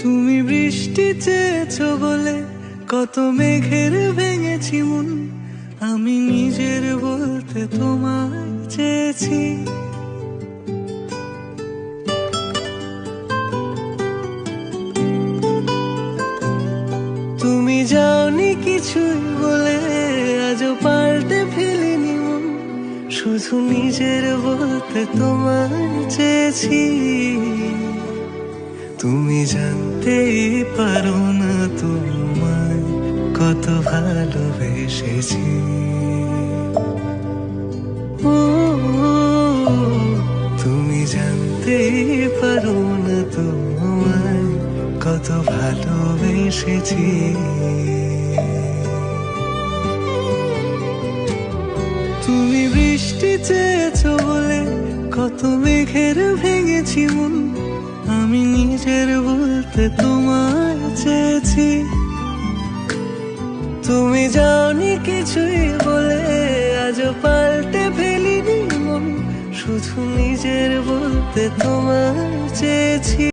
তুমি বৃষ্টি চেয়েছো বলে কত মেঘের ভেঙেছি মন, আমি নিজের বলতে তোমায় চেয়েছি। তুমি যাওনি কিছুই বলে আজও পাল্টে ফেলিনি মন, শুধু নিজের বলতে তোমায় চেয়েছি। তুমি জানতেই পারো না তোমায় কত ভালোবেসেছি। ও তুমি জানতেই পারো না তোমায় কত ভালোবেসেছি। তুমি বৃষ্টি চেয়েছো বলে কত মেঘের ভেঙেছি মন, আমি নিজের বলতে তোমায় চেয়েছি। তুমি যাওনি কিছুই বলে আজও পাল্টে ফেলিনি মন, শুধু নিজের বলতে তোমায় চেয়েছি।